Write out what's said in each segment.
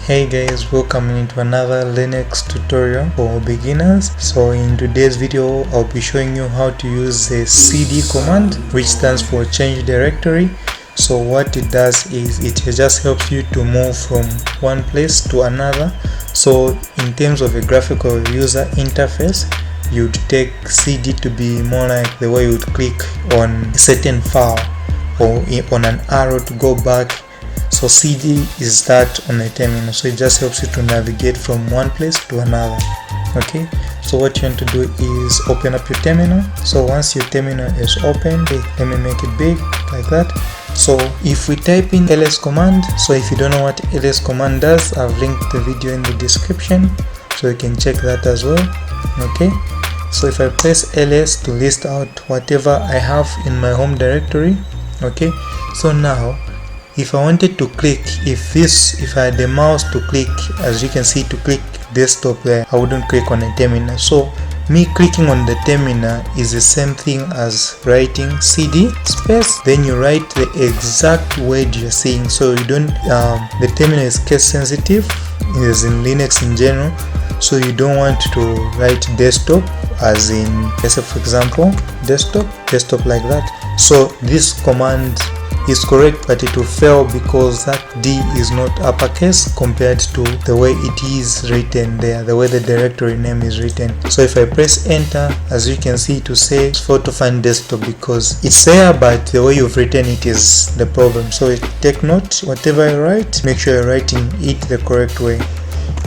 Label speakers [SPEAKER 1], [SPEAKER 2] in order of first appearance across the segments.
[SPEAKER 1] Hey guys, welcome into another Linux tutorial for beginners. So in today's video I'll be showing you how to use the cd command, which stands for change directory. So what it does is it just helps you to move from one place to another. So in terms of a graphical user interface, you'd take cd to be more like the way you would click on a certain file or on an arrow to go back. So cd is that on a terminal, so it just helps you to navigate from one place to another. Okay, so what you want to do is open up your terminal. So once your terminal is open, let me make it big like that. So if we type in ls command, so if you don't know what ls command does, I've linked the video in the description so you can check that as well. Okay, so if I press ls to list out whatever I have in my home directory. Okay, so now if I wanted to click, if I had the mouse to click, as you can see, to click desktop there, I wouldn't click on a terminal. So me clicking on the terminal is the same thing as writing cd space, then you write the exact word you're seeing. So you don't, the terminal is case sensitive, is in Linux in general, so you don't want to write desktop as in, let's say for example, desktop like that. So this command is correct, but it will fail because that D is not uppercase compared to the way it is written there, the way the directory name is written. So if I press enter, as you can see, to say fail to find desktop because it's there, but the way you've written it is the problem. So take note, whatever you write, make sure you're writing it the correct way.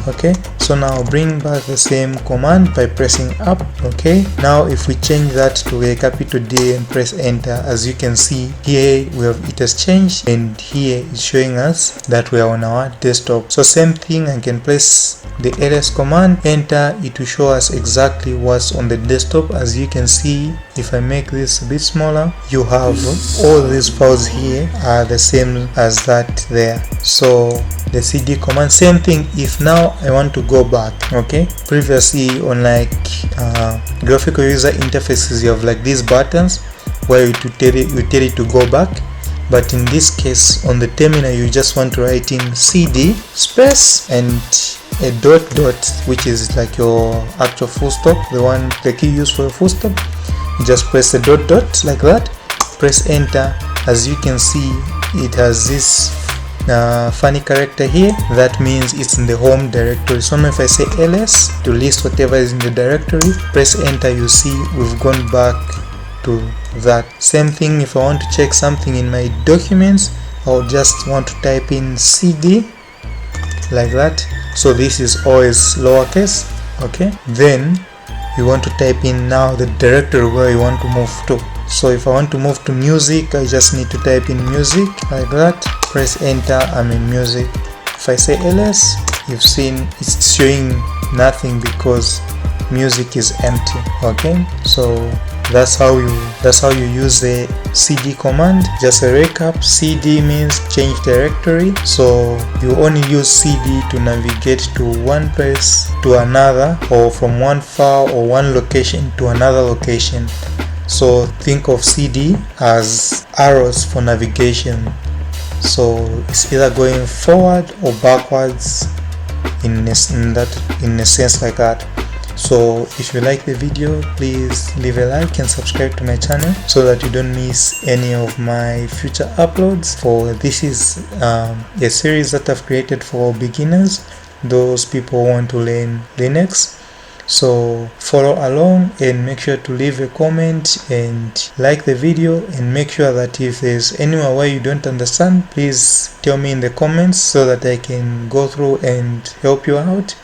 [SPEAKER 1] Okay, so now bring back the same command by pressing up. Okay, now if we change that to a capital D and press enter, as you can see here it has changed, and here it's showing us that we are on our desktop. So same thing, I can press the ls command, enter, it will show us exactly what's on the desktop. As you can see, if I make this a bit smaller, you have all these files here are the same as that there. So the cd command, same thing. If now I want to go back, okay, previously on like graphical user interfaces, you have like these buttons where you tell it to go back, but in this case on the terminal you just want to write in cd space and a dot, which is like your actual full stop, the key used for a full stop. You just press the dot like that, press enter. As you can see, it has this funny character here, that means it's in the home directory. So now if I say ls to list whatever is in the directory, press enter, you see we've gone back to that. Same thing, if I want to check something in my documents, I'll just want to type in cd like that. So this is always lowercase. Okay, then you want to type in now the directory where you want to move to. So if I want to move to music, I just need to type in music like that, press enter, I'm in music. If I say ls, you've seen it's showing nothing because music is empty. Okay, so that's how you use the cd command. Just a recap, cd means change directory, so you only use cd to navigate to one place to another, or from one file or one location to another location. So think of cd as arrows for navigation, so it's either going forward or backwards in a sense like that. So if you like the video, please leave a like and subscribe to my channel so that you don't miss any of my future uploads. For this is a series that I've created for beginners, those people who want to learn Linux. So follow along and make sure to leave a comment and like the video, and make sure that if there's anywhere where you don't understand, please tell me in the comments so that I can go through and help you out.